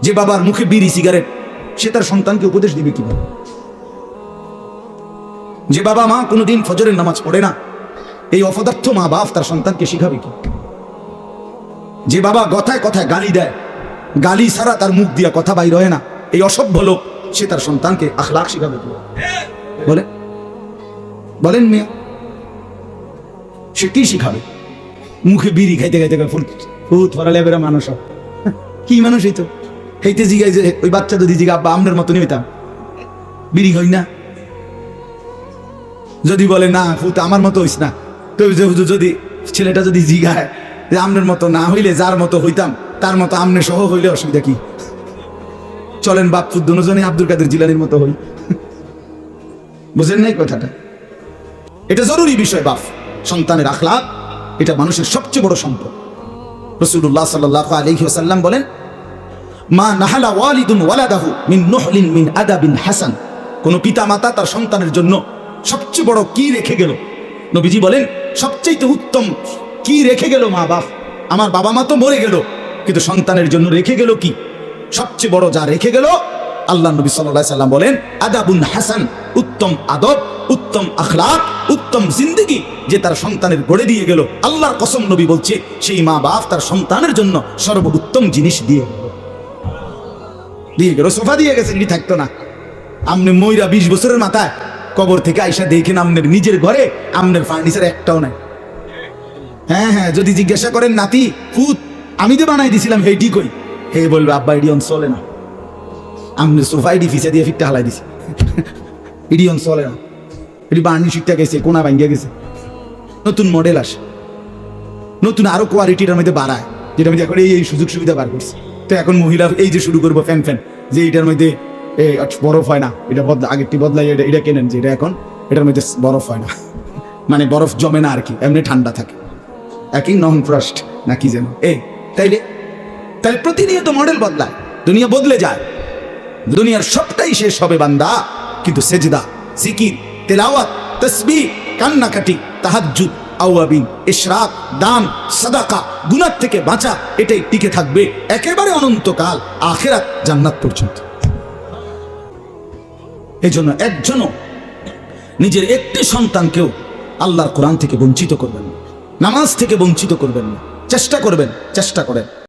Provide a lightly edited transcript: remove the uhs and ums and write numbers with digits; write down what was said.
যে বাবার মুখে বিড়ি সিগারেট, সে তার সন্তানকে উপদেশ দিবে কিভাবে? যে বাবা মা কোনোদিন ফজরের নামাজ পড়ে না, এই অপদার্থ মা বাপ তার সন্তানকে শিখাবে কি? যে বাবা কথায় কথায় গালি দেয়, গালি ছাড়া তার মুখ দিয়া কথা বাইর হয় না, এই অসভ্য লোক, সে তার সন্তানকে আখলাক শিখাবে কি? বলেন মিয়া, সে কি শিখাবে? মুখে বিড়ি খাইতে খাইতে ফুট ফরালে বেড়া মানুষ, কি মানুষ হইতো? হেইতে জিগাই যে ওই বাচ্চা যদি জিগা আব্বা আমনের মতো নিতাম, বিড়ি হই না? যদি বলে না ফুট আমার মতো হইস না, তো যদি ছেলেটা যদি জিগায় যে আমনের মতো না হইলে যার মতো হইতাম তার মতো আমনে সহ হইলে অসুবিধা কি? চলেন বাপ ফুট দুজনে আব্দুল কাদের জিলানির মতো হই। বুঝেন নাই কথাটা? এটা জরুরি বিষয়। বাপ সন্তানের আখলাক, এটা মানুষের সবচেয়ে বড় সম্পদ। রাসূলুল্লাহ সাল্লাল্লাহু আলাইহি ওয়াসাল্লাম বলেন, মা নাহালা ওয়ালিদুন ওয়ালাদাহু মিন নুহলিন মিন আদাবিন হাসান। কোন পিতা মাতা তার সন্তানের জন্য সবচেয়ে বড় কি রেখে গেল? নবীজি বলেন, সবচেয়ে উত্তম কি রেখে গেল মা বাপ? আমার বাবা মা তো মরে গেল, কিন্তু সন্তানের জন্য রেখে গেল কি? সবচেয়ে বড় যা রেখে গেল, আল্লাহ নবী সাল্লাল্লাহু আলাইহি সাল্লাম বলেন, আদাবুন হাসান, উত্তম আদব, উত্তম আখলাক, উত্তম জিন্দেগি যে তার সন্তানের গড়ে দিয়ে গেল। আল্লাহর কসম, নবী বলছে, সেই মা বাপ তার সন্তানের জন্য সর্বোত্তম জিনিস দিয়ে গেল। সোফা দিয়ে গেছে, এটি থাকতো না। আমনে মইরা 20 বছরের মাথায় কবর থেকে আইসা দেখেন আমনের নিজের ঘরে আমনের ফার্নিচার একটাও নাই। হ্যাঁ হ্যাঁ, যদি জিজ্ঞাসা করেন নাতি ফুত আমি তো বানাই দিছিলাম, হেইটি কই? হে বলবে, আব্বা এটি চলে না, আমনের সোফা এটি ফিসা দিয়ে ফিটটা হালাই দিছে, এটি চলে না, এটি বার্নি শিটটা গেছে, কোনা ভাঙ্গিয়া গেছে। নতুন মডেল আসে, নতুন আরো কোয়ালিটির মধ্যে বাড়ায়, যেটা মধ্যে এখন এই সুযোগ সুবিধা বার করছে। তো এখন মহিলা এই যে শুরু করবো ফ্যান ফ্যান, যে এটার মধ্যে বরফ হয় না, এটা আগেরটি বদলাই, এটা কেনেন যে এটা এখন এটার মধ্যে বরফ হয় না, মানে বরফ জমে না আর কি, এমনি ঠান্ডা থাকে, একই নন ফ্রস্ট না কি যেন। তাইলে প্রতিনিয়ত মডেল বদলায়, দুনিয়া বদলে যায়। দুনিয়ার সবটাই শেষ হবে বান্দা, কিন্তু সেজদা, জিকির, তেলাওয়াত, তাসবিহ, কান্নাকাটি, তাহাজ্জুদ, আওয়াবিন, ইশরাক, দান, সাদাকা, গুনাহ থেকে বাঁচা, এটাই টিকে থাকবে একেবারে অনন্তকাল, আখিরাত, জান্নাত পর্যন্ত। এজন্য একজনও নিজের একটি সন্তানকেও আল্লাহর কোরআন থেকে বঞ্চিত করবেন না, নামাজ থেকে বঞ্চিত করবেন না। চেষ্টা করেন।